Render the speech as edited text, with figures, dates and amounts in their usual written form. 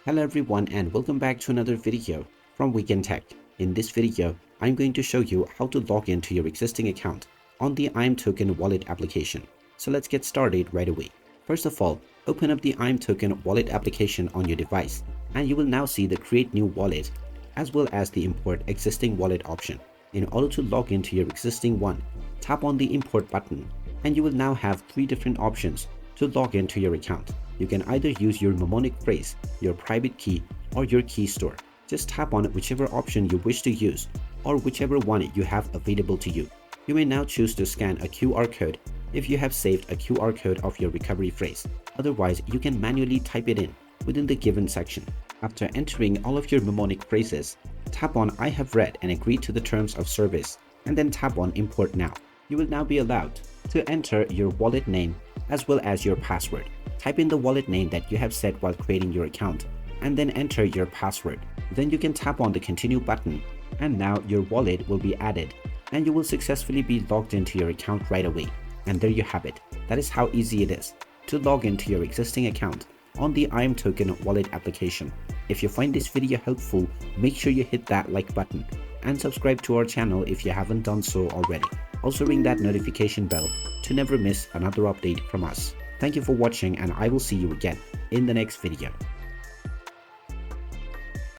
Hello everyone and welcome back to another video from Wake&Tech. In this video, I'm going to show you how to log into your existing account on the imToken wallet application. So let's get started right away. First of all, open up the imToken wallet application on your device and you will now see the create new wallet as well as the import existing wallet option. In order to log into your existing one, tap on the import button and you will now have three different options to log into your account. You can either use your mnemonic phrase, your private key, or your key store. Just tap on whichever option you wish to use or whichever one you have available to you. You may now choose to scan a QR code if you have saved a QR code of your recovery phrase. Otherwise, you can manually type it in within the given section. After entering all of your mnemonic phrases, tap on I have read and agreed to the terms of service and then tap on import now. You will now be allowed to enter your wallet name as well as your password. Type in the wallet name that you have set while creating your account and then enter your password. Then you can tap on the continue button and now your wallet will be added and you will successfully be logged into your account right away. And there you have it. That is how easy it is to log into your existing account on the imToken wallet application. If you find this video helpful, make sure you hit that like button and subscribe to our channel if you haven't done so already. Also ring that notification bell to never miss another update from us. Thank you for watching and I will see you again in the next video.